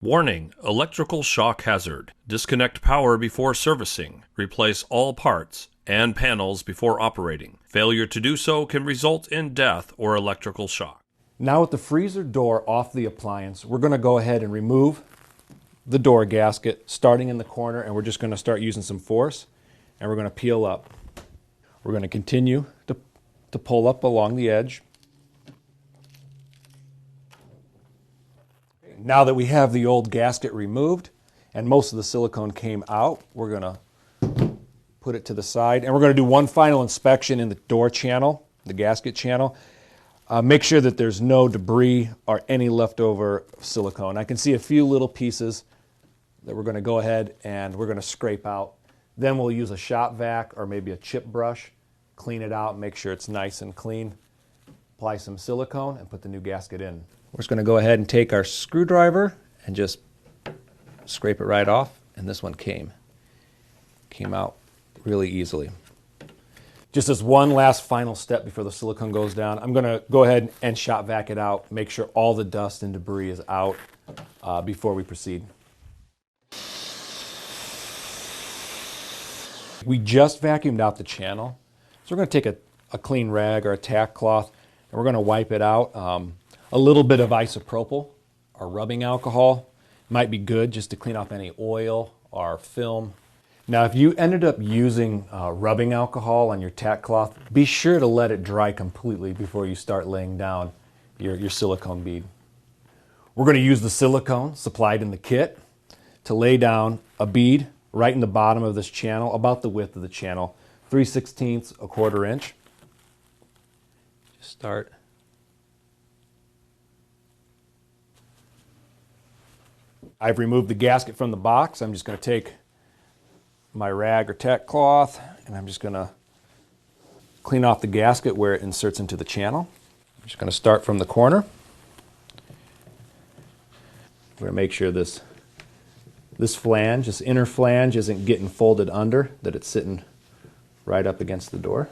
Warning: electrical shock hazard. Disconnect power before servicing. Replace all parts and panels before operating. Failure to do so can result in death or electrical shock. Now with the freezer door off the appliance, we're going to go ahead and remove the door gasket starting in the corner, and we're just going to start using some force, and we're going to peel up. We're going to continue to pull up along the edge. Now that we have the old gasket removed and most of the silicone came out, we're going to put it to the side, and we're going to do one final inspection in the door channel, the gasket channel. Make sure that there's no debris or any leftover silicone. I can see a few little pieces that we're going to go ahead and we're going to scrape out. Then we'll use a shop vac or maybe a chip brush, clean it out, make sure it's nice and clean, apply some silicone, and put the new gasket in. We're just going to go ahead and take our screwdriver and just scrape it right off, and this one came out really easily. Just as one last final step before the silicone goes down, I'm going to go ahead and shop vac it out, make sure all the dust and debris is out before we proceed. We just vacuumed out the channel, so we're going to take a clean rag or a tack cloth, and we're going to wipe it out. A little bit of isopropyl or rubbing alcohol might be good just to clean off any oil or film. Now, if you ended up using rubbing alcohol on your tack cloth, be sure to let it dry completely before you start laying down your silicone bead. We're going to use the silicone supplied in the kit to lay down a bead right in the bottom of this channel, about the width of the channel, 3/16, a 1/4 inch. Just start. I've removed the gasket from the box. I'm just going to take my rag or tack cloth, and I'm just going to clean off the gasket where it inserts into the channel. I'm just going to start from the corner. We're going to make sure this flange, this inner flange, isn't getting folded under, that it's sitting right up against the door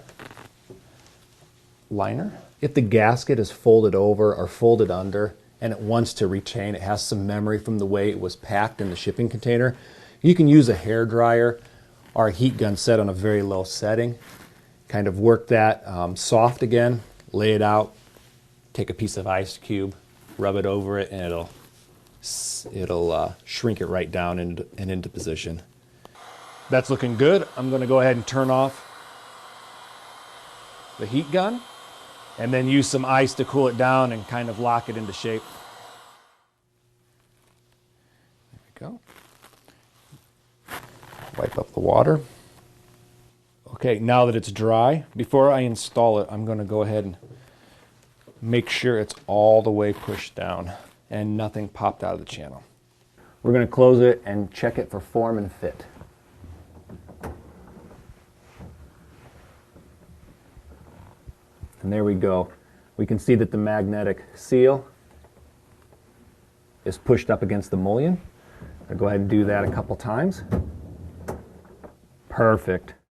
liner. If the gasket is folded over or folded under and it wants to retain, it has some memory from the way it was packed in the shipping container, you can use a hair dryer or a heat gun set on a very low setting. Kind of work that soft again, lay it out, take a piece of ice cube, rub it over it, and it'll shrink it right down and into position. That's looking good. I'm going to go ahead and turn off the heat gun and then use some ice to cool it down and kind of lock it into shape. There we go. Wipe up the water. Okay, now that it's dry, before I install it, I'm going to go ahead and make sure it's all the way pushed down and nothing popped out of the channel. We're going to close it and check it for form and fit. And there we go. We can see that the magnetic seal is pushed up against the mullion. I'll go ahead and do that a couple times. Perfect.